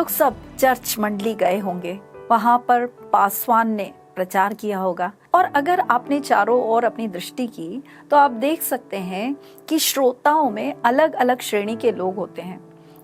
लोग सब चर्च मंडली गए होंगे, वहाँ पर पासवान ने प्रचार किया होगा। और अगर आपने चारों ओर अपनी दृष्टि की तो आप देख सकते हैं कि श्रोताओं में अलग अलग श्रेणी के लोग होते हैं।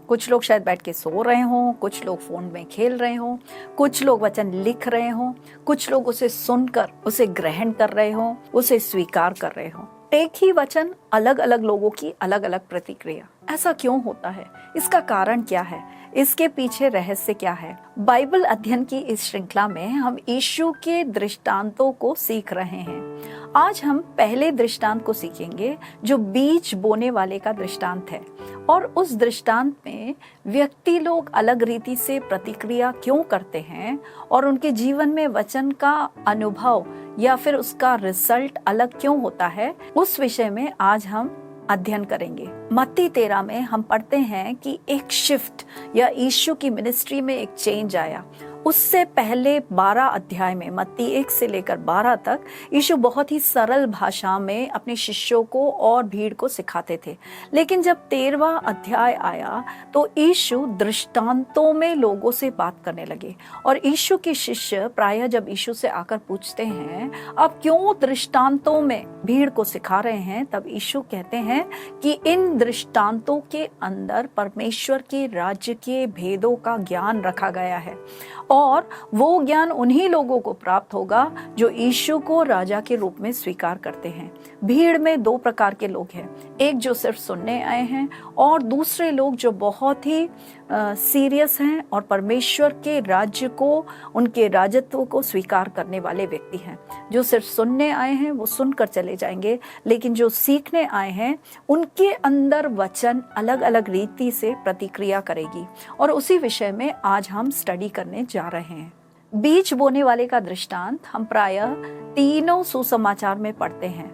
कुछ लोग शायद बैठ के सो रहे हों, कुछ लोग फोन में खेल रहे हों, कुछ लोग वचन लिख रहे हों, कुछ लोग उसे सुनकर उसे ग्रहण कर रहे हों, उसे स्वीकार कर रहे हों। एक ही वचन, अलग अलग लोगों की अलग अलग प्रतिक्रिया। ऐसा क्यों होता है? इसका कारण क्या है? इसके पीछे रहस्य क्या है? बाइबल अध्ययन की इस श्रृंखला में हम यीशु के दृष्टांतों को सीख रहे हैं। आज हम पहले दृष्टांत को सीखेंगे जो बीज बोने वाले का दृष्टांत है। और उस दृष्टांत में व्यक्ति लोग अलग रीति से प्रतिक्रिया क्यों करते हैं और उनके जीवन में वचन का अनुभव या फिर उसका रिजल्ट अलग क्यों होता है, उस विषय में आज हम अध्ययन करेंगे। मत्ती 13 में हम पढ़ते हैं कि एक शिफ्ट या यीशु की मिनिस्ट्री में एक चेंज आया। उससे पहले 12 अध्याय में, मत्ती 1 से लेकर 12 तक, यीशु बहुत ही सरल भाषा में अपने शिष्यों को और भीड़ को सिखाते थे। लेकिन जब 13वां अध्याय आया तो यीशु दृष्टांतों में लोगों से बात करने लगे। और यीशु के शिष्य प्रायः जब यीशु से आकर पूछते हैं अब क्यों दृष्टांतों में भीड़ को सिखा रहे हैं, तब यीशु कहते हैं कि इन दृष्टांतों के अंदर परमेश्वर के राज्य के भेदों का ज्ञान रखा गया है और वो ज्ञान उन्हीं लोगों को प्राप्त होगा जो यीशु को राजा के रूप में स्वीकार करते हैं। भीड़ में 2 प्रकार के लोग हैं, एक जो सिर्फ सुनने आए हैं और दूसरे लोग जो बहुत ही सीरियस हैं और परमेश्वर के राज्य को, उनके राजत्व को स्वीकार करने वाले व्यक्ति हैं। जो सिर्फ सुनने आए हैं वो सुनकर चले जाएंगे, लेकिन जो सीखने आए हैं उनके अंदर वचन अलग अलग रीति से प्रतिक्रिया करेगी। और उसी विषय में आज हम स्टडी करने जा रहे हैं। बीज बोने वाले का दृष्टांत हम प्रायः तीनों सुसमाचार में पढ़ते हैं।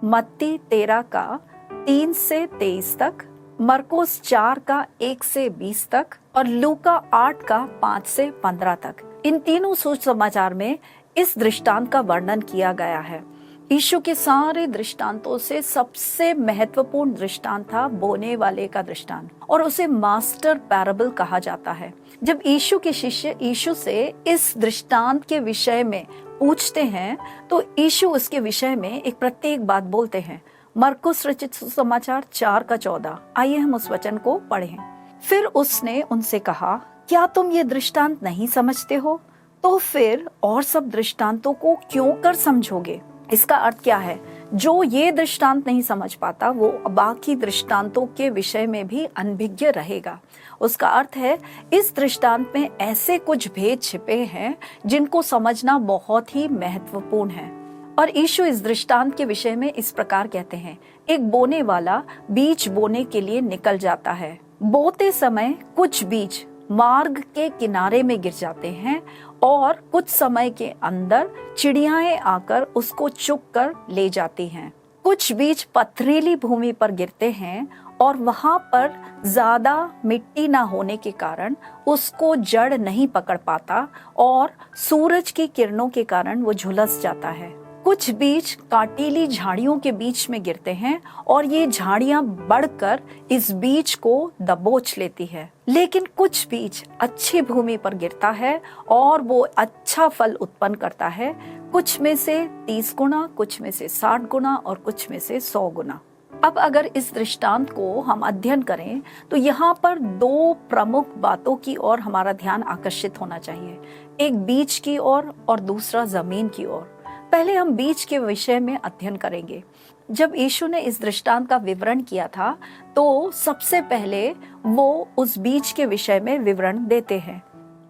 मत्ती 13 का 3 से 23 तक, मरकुस 4 का 1 से 20 तक और लूका 8 का 5 से 15 तक। इन तीनों सुसमाचार में इस दृष्टांत का वर्णन किया गया है। यीशु के सारे दृष्टांतों से सबसे महत्वपूर्ण दृष्टांत था बोने वाले का दृष्टांत, और उसे मास्टर पैराबल कहा जाता है। जब यीशु के शिष्य यीशु से इस दृष्टांत के विषय में पूछते हैं तो यीशु उसके विषय में एक प्रत्येक बात बोलते हैं। मरकुस रचित सुसमाचार 4 का 14, आइए हम उस वचन को पढ़ें। फिर उसने उनसे कहा, क्या तुम ये दृष्टांत नहीं समझते हो? तो फिर और सब दृष्टांतों को क्यों कर समझोगे? इसका अर्थ क्या है? जो ये दृष्टांत नहीं समझ पाता वो बाकी दृष्टांतों के विषय में भी अनभिज्ञ रहेगा। उसका अर्थ है इस दृष्टांत में ऐसे कुछ भेद छिपे हैं जिनको समझना बहुत ही महत्वपूर्ण है। और यीशु इस दृष्टांत के विषय में इस प्रकार कहते हैं, एक बोने वाला बीज बोने के लिए निकल जाता है। बोते समय कुछ बीज मार्ग के किनारे में गिर जाते हैं और कुछ समय के अंदर चिड़ियाएं आकर उसको चुग कर ले जाती हैं। कुछ बीज पथरीली भूमि पर गिरते हैं और वहां पर ज्यादा मिट्टी ना होने के कारण उसको जड़ नहीं पकड़ पाता और सूरज की किरणों के कारण वो झुलस जाता है। कुछ बीज कांटीली झाड़ियों के बीच में गिरते हैं और ये झाड़ियां बढ़कर इस बीज को दबोच लेती है। लेकिन कुछ बीज अच्छी भूमि पर गिरता है और वो अच्छा फल उत्पन्न करता है, कुछ में से 30 गुना, कुछ में से 60 गुना और कुछ में से 100 गुना। अब अगर इस दृष्टांत को हम अध्ययन करें तो यहाँ पर 2 प्रमुख बातों की ओर हमारा ध्यान आकर्षित होना चाहिए, एक बीज की ओर और दूसरा जमीन की ओर। पहले हम बीज के विषय में अध्ययन करेंगे। जब यीशु ने इस दृष्टांत का विवरण किया था तो सबसे पहले वो उस बीज के विषय में विवरण देते हैं।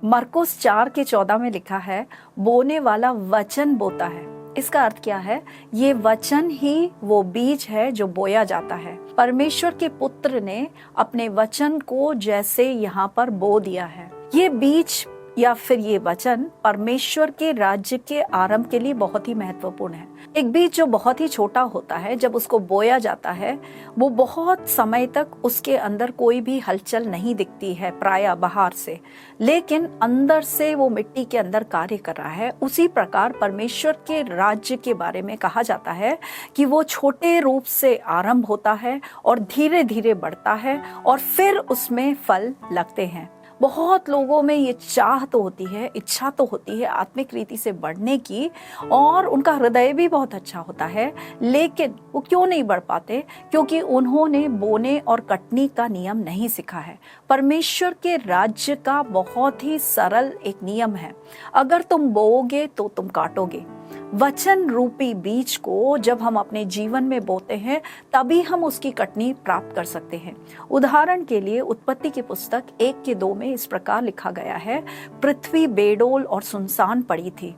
मरकुस 4 के 14 में लिखा है, बोने वाला वचन बोता है। इसका अर्थ क्या है? ये वचन ही वो बीज है जो बोया जाता है। परमेश्वर के पुत्र ने अपने वचन को जैसे यहाँ पर बो दिया है। ये बीज या फिर ये वचन परमेश्वर के राज्य के आरंभ के लिए बहुत ही महत्वपूर्ण है। एक बीज जो बहुत ही छोटा होता है, जब उसको बोया जाता है वो बहुत समय तक उसके अंदर कोई भी हलचल नहीं दिखती है प्रायः बाहर से, लेकिन अंदर से वो मिट्टी के अंदर कार्य कर रहा है। उसी प्रकार परमेश्वर के राज्य के बारे में कहा जाता है कि वो छोटे रूप से आरंभ होता है और धीरे धीरे बढ़ता है और फिर उसमें फल लगते हैं। बहुत लोगों में ये चाह तो होती है, इच्छा तो होती है आत्मिक रीति से बढ़ने की, और उनका हृदय भी बहुत अच्छा होता है, लेकिन वो क्यों नहीं बढ़ पाते? क्योंकि उन्होंने बोने और कटनी का नियम नहीं सीखा है। परमेश्वर के राज्य का बहुत ही सरल एक नियम है, अगर तुम बोओगे तो तुम काटोगे। वचन रूपी बीज को जब हम अपने जीवन में बोते हैं तभी हम उसकी कटनी प्राप्त कर सकते हैं। उदाहरण के लिए उत्पत्ति की पुस्तक 1:2 में इस प्रकार लिखा गया है, पृथ्वी बेडोल और सुनसान पड़ी थी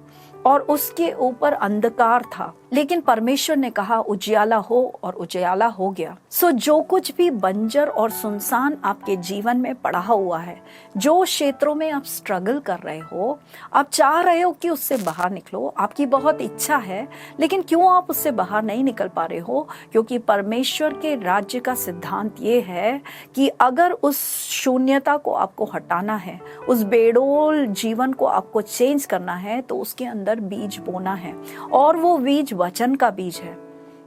और उसके ऊपर अंधकार था, लेकिन परमेश्वर ने कहा उजियाला हो, और उजियाला हो गया। सो जो कुछ भी बंजर और सुनसान आपके जीवन में पड़ा हुआ है, जो क्षेत्रों में आप स्ट्रगल कर रहे हो, आप चाह रहे हो कि उससे बाहर निकलो, आपकी बहुत इच्छा है, लेकिन क्यों आप उससे बाहर नहीं निकल पा रहे हो? क्योंकि परमेश्वर के राज्य का सिद्धांत ये है कि अगर उस शून्यता को आपको हटाना है, उस बेडोल जीवन को आपको चेंज करना है, तो उसके अंदर बीज बोना है, और वो बीज वचन का बीज है।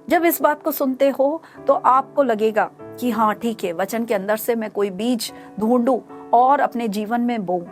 जब इस बात को सुनते हो तो आपको लगेगा कि हाँ ठीक है, वचन के अंदर से मैं कोई बीज ढूंढूं और अपने जीवन में बोऊं,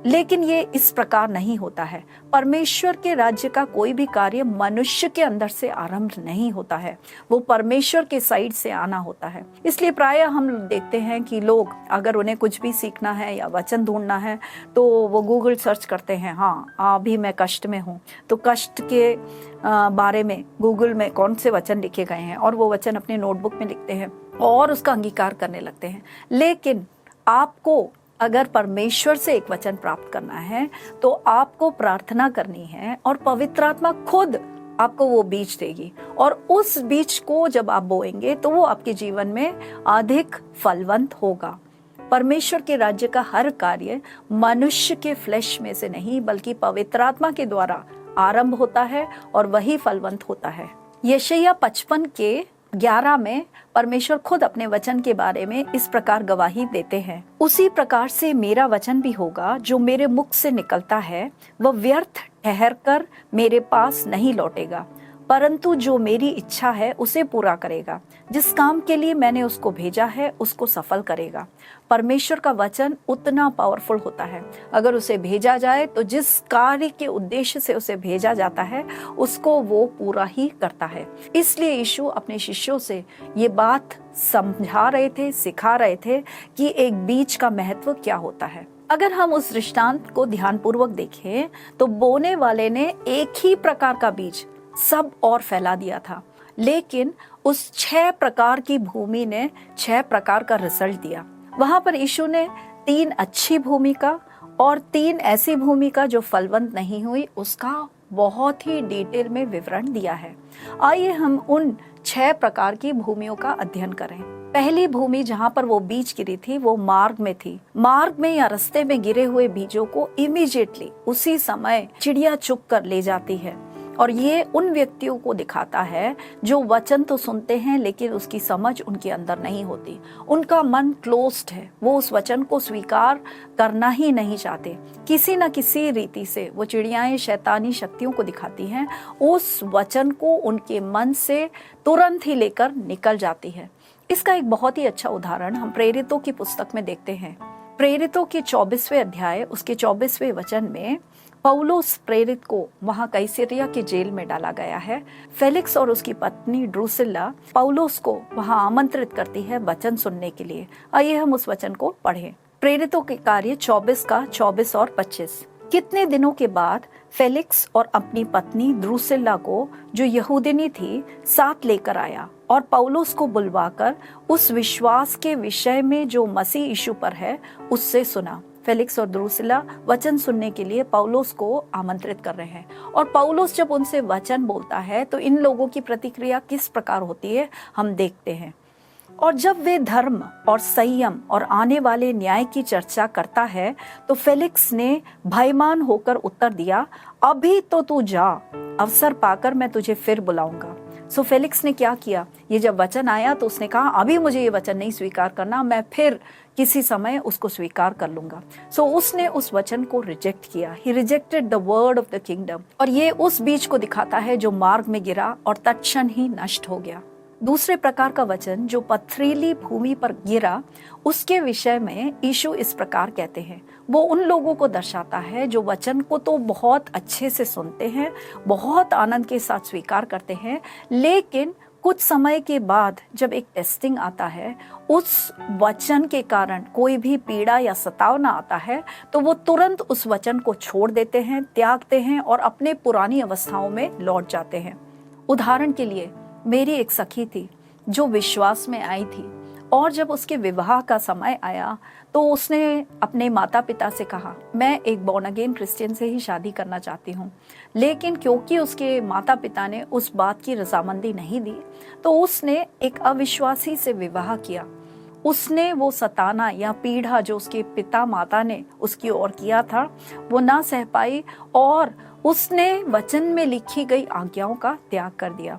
लेकिन ये इस प्रकार नहीं होता है। परमेश्वर के राज्य का कोई भी कार्य मनुष्य के अंदर से आरंभ नहीं होता है, वो परमेश्वर के साइड से आना होता है। इसलिए प्रायः हम देखते हैं कि लोग अगर उन्हें कुछ भी सीखना है या वचन ढूंढना है तो वो गूगल सर्च करते हैं, हाँ अभी मैं कष्ट में हूँ, तो कष्ट के बारे में गूगल में कौन से वचन लिखे गए हैं, और वो वचन अपने नोटबुक में लिखते हैं और उसका अंगीकार करने लगते हैं। लेकिन आपको अगर परमेश्वर से एक वचन प्राप्त करना है तो आपको प्रार्थना करनी है, और पवित्र आत्मा खुद आपको वो बीज देगी, और उस बीज को जब आप बोएंगे तो वो आपके जीवन में अधिक फलवंत होगा। परमेश्वर के राज्य का हर कार्य मनुष्य के फ्लैश में से नहीं बल्कि पवित्र आत्मा के द्वारा आरंभ होता है, और वही फलवंत होता है। यशायाह 55:11 में परमेश्वर खुद अपने वचन के बारे में इस प्रकार गवाही देते हैं, उसी प्रकार से मेरा वचन भी होगा जो मेरे मुख से निकलता है, वह व्यर्थ ठहर कर मेरे पास नहीं लौटेगा, परंतु जो मेरी इच्छा है उसे पूरा करेगा, जिस काम के लिए मैंने उसको भेजा है उसको सफल करेगा। परमेश्वर का वचन उतना पावरफुल होता है, अगर उसे भेजा जाए तो जिस कार्य के उद्देश्य से उसे भेजा जाता है उसको वो पूरा ही करता है। इसलिए यीशु अपने शिष्यों से ये बात समझा रहे थे, सिखा रहे थे कि एक बीज का महत्व क्या होता है। अगर हम उस दृष्टांत को ध्यानपूर्वक देखें तो बोने वाले ने एक ही प्रकार का बीज सब और फैला दिया था, लेकिन उस 6 प्रकार की भूमि ने 6 प्रकार का रिजल्ट दिया। वहां पर यीशु ने 3 अच्छी भूमि का और 3 ऐसी भूमि का जो फलवंत नहीं हुई उसका बहुत ही डिटेल में विवरण दिया है। आइए हम उन 6 प्रकार की भूमियों का अध्ययन करें। पहली भूमि जहाँ पर वो बीज गिरी थी वो मार्ग में थी। मार्ग में या रास्ते में गिरे हुए बीजों को इमीडिएटली उसी समय चिड़िया चुग कर ले जाती है, और ये उन व्यक्तियों को दिखाता है जो वचन तो सुनते हैं लेकिन उसकी समझ उनके अंदर नहीं होती। उनका मन क्लोज्ड है, वो उस वचन को स्वीकार करना ही नहीं चाहते। किसी न किसी रीति से वो चिड़ियाएं शैतानी शक्तियों को दिखाती हैं, उस वचन को उनके मन से तुरंत ही लेकर निकल जाती है। इसका एक बहुत ही अच्छा उदाहरण हम प्रेरितों की पुस्तक में देखते हैं। प्रेरितों के 24वें अध्याय उसके 24वें वचन में पौलुस प्रेरित को वहां कैसरिया के जेल में डाला गया है। फेलिक्स और उसकी पत्नी ड्रूसिल्ला पौलुस को वहां आमंत्रित करती है वचन सुनने के लिए। आइए हम उस वचन को पढ़ें। प्रेरितों के कार्य 24 का 24 और 25। कितने दिनों के बाद फेलिक्स और अपनी पत्नी द्रुसिल्ला को, जो यहूदिनी थी, साथ लेकर आया और पौलुस को बुलवाकर उस विश्वास के विषय में जो मसीह यीशु पर है उससे सुना। फेलिक्स और द्रुसिल्ला वचन सुनने के लिए पौलुस को आमंत्रित कर रहे हैं, और पौलुस जब उनसे वचन बोलता है तो इन लोगों की प्रतिक्रिया किस प्रकार होती है हम देखते हैं। और जब वे धर्म और संयम और आने वाले न्याय की चर्चा करता है तो फेलिक्स ने भयमान होकर उत्तर दिया, अभी तो तू जा, अवसर पाकर मैं तुझे फिर बुलाऊंगा। सो फेलिक्स ने क्या किया, ये जब वचन आया तो उसने कहा अभी मुझे ये वचन नहीं स्वीकार करना, मैं फिर किसी समय उसको स्वीकार कर लूंगा। सो उसने उस वचन को रिजेक्ट किया। He rejected the word of the kingdom. और ये उस बीज को दिखाता है जो मार्ग में गिरा और तत्क्षण ही नष्ट हो गया। दूसरे प्रकार का वचन जो पथरीली भूमि पर गिरा, उसके विषय में यीशु इस प्रकार कहते हैं। वो उन लोगों को दर्शाता है जो वचन को तो बहुत अच्छे से सुनते हैं, बहुत आनंद के साथ स्वीकार करते हैं, लेकिन कुछ समय के बाद जब एक टेस्टिंग आता है, उस वचन के कारण कोई भी पीड़ा या सतावना आता है, तो वो तुरंत उस वचन को छोड़ देते हैं, त्यागते हैं और अपने पुरानी अवस्थाओं में लौट जाते हैं। उदाहरण के लिए, मेरी एक सखी थी जो विश्वास में आई थी, और जब उसके विवाह का समय आया तो उसने अपने माता पिता से कहा, मैं एक बॉर्न अगेन क्रिश्चियन से ही शादी करना चाहती हूँ। लेकिन क्योंकि उसके माता पिता ने उस बात की रजामंदी नहीं दी, तो उसने एक अविश्वासी से विवाह किया। उसने वो सताना या पीड़ा जो उसके पिता माता ने उसकी ओर किया था, वो ना सह पाई और उसने वचन में लिखी गई आज्ञाओं का त्याग कर दिया,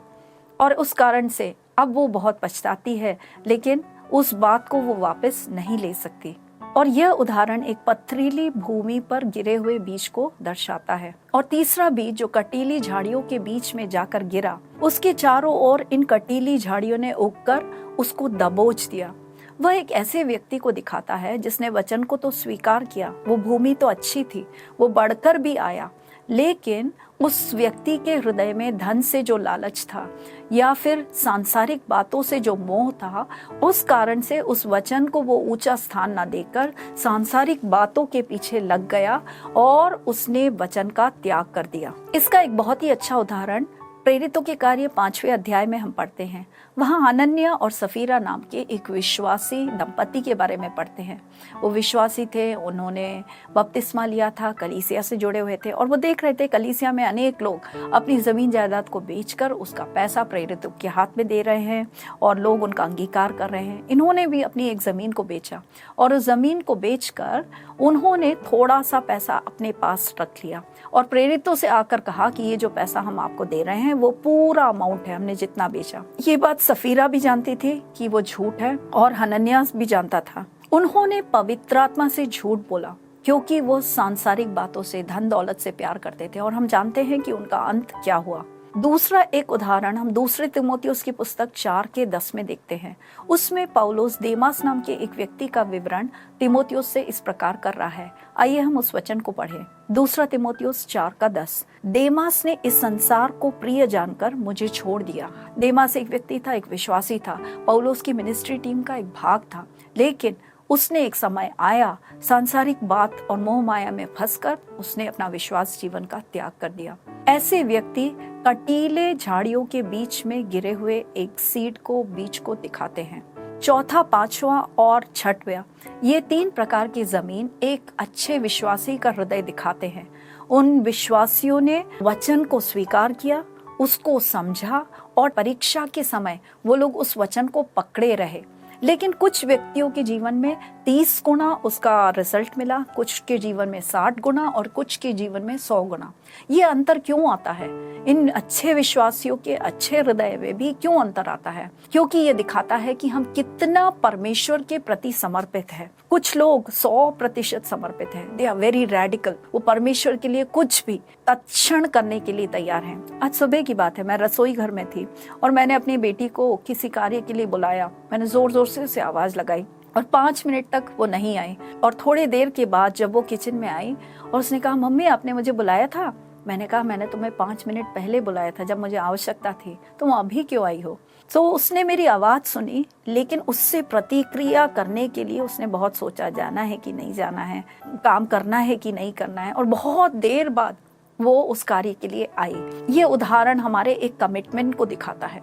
और उस कारण से अब वो बहुत पछताती है, लेकिन उस बात को वो वापस नहीं ले सकती। और यह उदाहरण एक पथरीली भूमि पर गिरे हुए बीज को दर्शाता है। और तीसरा बीज जो कटीली झाड़ियों के बीच में जाकर गिरा, उसके चारों ओर इन कटीली झाड़ियों ने उगकर उसको दबोच दिया। वह एक ऐसे व्यक्ति को दिखाता है जिसने वचन को तो स्वीकार किया, वो भूमि तो अच्छी थी, वो बढ़कर भी आया, लेकिन उस व्यक्ति के हृदय में धन से जो लालच था या फिर सांसारिक बातों से जो मोह था, उस कारण से उस वचन को वो ऊंचा स्थान ना देकर सांसारिक बातों के पीछे लग गया और उसने वचन का त्याग कर दिया। इसका एक बहुत ही अच्छा उदाहरण प्रेरितों के कार्य 5वें अध्याय में हम पढ़ते हैं। वहाँ हनन्याह और सफीरा नाम के एक विश्वासी दंपति के बारे में पढ़ते हैं। वो विश्वासी थे, उन्होंने बपतिस्मा लिया था, कलीसिया से जुड़े हुए थे, और वो देख रहे थे कलीसिया में अनेक लोग अपनी जमीन जायदाद को बेचकर उसका पैसा प्रेरितों के हाथ में दे रहे हैं और लोग उनका अंगीकार कर रहे हैं। इन्होंने भी अपनी एक जमीन को बेचा और उस जमीन को बेचकर उन्होंने थोड़ा सा पैसा अपने पास रख लिया और प्रेरितों से आकर कहा कि ये जो पैसा हम आपको दे रहे हैं वो पूरा अमाउंट है, हमने जितना बेचा। ये बात सफीरा भी जानती थी कि वो झूठ है और हनन्याह भी जानता था। उन्होंने पवित्र आत्मा से झूठ बोला क्योंकि वो सांसारिक बातों से, धन दौलत से प्यार करते थे, और हम जानते हैं कि उनका अंत क्या हुआ। दूसरा एक उदाहरण हम दूसरे तीमुथियुस की पुस्तक 4:10 में देखते हैं। उसमें पौलुस देमास नाम के एक व्यक्ति का विवरण तीमुथियुस से इस प्रकार कर रहा है। आइए हम उस वचन को पढ़ें। दूसरा तीमुथियुस 4:10। देमास ने इस संसार को प्रिय जानकर मुझे छोड़ दिया। देमास एक व्यक्ति था, एक विश्वासी था, पौलुस की मिनिस्ट्री टीम का एक भाग था, लेकिन उसने एक समय आया, सांसारिक बात और मोह माया में फंसकर उसने अपना विश्वास जीवन का त्याग कर दिया। ऐसे व्यक्ति कटीले झाड़ियों के बीच में गिरे हुए एक सीड को, बीज को दिखाते हैं। चौथा, पांचवा और छठवां, ये 3 प्रकार की जमीन एक अच्छे विश्वासी का हृदय दिखाते हैं। उन विश्वासियों ने वचन को स्वीकार किया, उसको समझा, और परीक्षा के समय वो लोग उस वचन को पकड़े रहे। लेकिन कुछ व्यक्तियों के जीवन में 30 गुना उसका रिजल्ट मिला, कुछ के जीवन में 60 गुना और कुछ के जीवन में 100 गुना। ये अंतर क्यों आता है? इन अच्छे विश्वासियों के अच्छे हृदय में भी क्यों अंतर आता है? क्योंकि ये दिखाता है कि हम कितना परमेश्वर के प्रति समर्पित है। कुछ लोग 100% समर्पित हैं, दे आर वेरी रेडिकल, वो परमेश्वर के लिए कुछ भी तत्क्षण करने के लिए तैयार हैं। आज सुबह की बात है, मैं रसोई घर में थी और मैंने अपनी बेटी को किसी कार्य के लिए बुलाया। मैंने जोर जोर से उसे आवाज लगाई और 5 मिनट तक वो नहीं आई, और थोड़ी देर के बाद जब वो किचन में आई और उसने कहा, मम्मी आपने मुझे बुलाया था? मैंने कहा, मैंने तुम्हें 5 मिनट पहले बुलाया था जब मुझे आवश्यकता थी, तुम अभी क्यों आई हो? तो उसने मेरी आवाज सुनी, लेकिन उससे प्रतिक्रिया करने के लिए उसने बहुत सोचा, जाना है कि नहीं जाना है, काम करना है कि नहीं करना है, और बहुत देर बाद वो उस कार्य के लिए आई। ये उदाहरण हमारे एक कमिटमेंट को दिखाता है।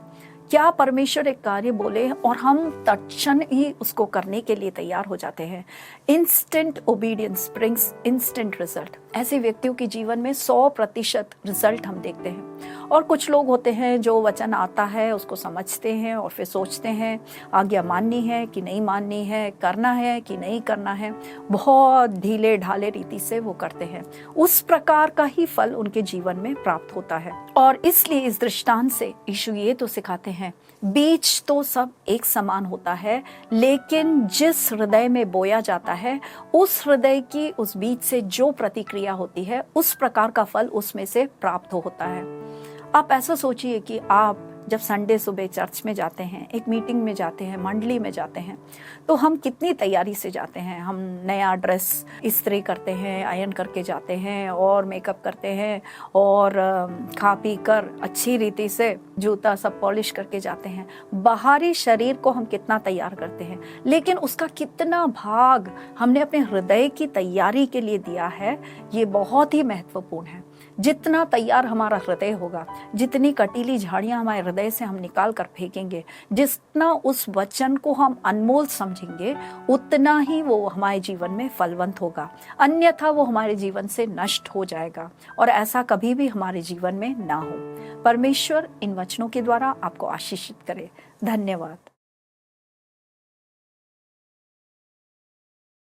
क्या परमेश्वर एक कार्य बोले और हम तत्क्षण ही उसको करने के लिए तैयार हो जाते हैं। Instant obedience brings instant result. ऐसे व्यक्तियों के जीवन में 100% रिजल्ट हम देखते हैं। और कुछ लोग होते हैं जो वचन आता है उसको समझते हैं और फिर सोचते हैं आज्ञा माननी है कि नहीं माननी है, करना है कि नहीं करना है, बहुत ढीले ढाले रीति से वो करते हैं। उस प्रकार का ही फल उनके जीवन में प्राप्त होता है। और इसलिए इस दृष्टांत से यीशु ये तो सिखाते हैं, बीज तो सब एक समान होता है, लेकिन जिस हृदय में बोया जाता है उस हृदय की उस बीज से जो प्रतिक्रिया होती है उस प्रकार का फल उसमें से प्राप्त होता है। आप ऐसा सोचिए कि आप जब संडे सुबह चर्च में जाते हैं, एक मीटिंग में जाते हैं, मंडली में जाते हैं, तो हम कितनी तैयारी से जाते हैं। हम नया ड्रेस इस्त्री करते हैं, आयरन करके जाते हैं और मेकअप करते हैं और खा पी कर अच्छी रीति से जूता सब पॉलिश करके जाते हैं। बाहरी शरीर को हम कितना तैयार करते हैं, लेकिन उसका कितना भाग हमने अपने हृदय की तैयारी के लिए दिया है, ये बहुत ही महत्वपूर्ण है। जितना तैयार हमारा हृदय होगा, जितनी कटीली झाड़ियां हमारे हृदय से हम निकाल कर फेंकेंगे, जितना उस वचन को हम अनमोल समझेंगे, उतना ही वो हमारे जीवन में फलवंत होगा। अन्यथा वो हमारे जीवन से नष्ट हो जाएगा और ऐसा कभी भी हमारे जीवन में ना हो। परमेश्वर इन वचनों के द्वारा आपको आशीषित करे। धन्यवाद।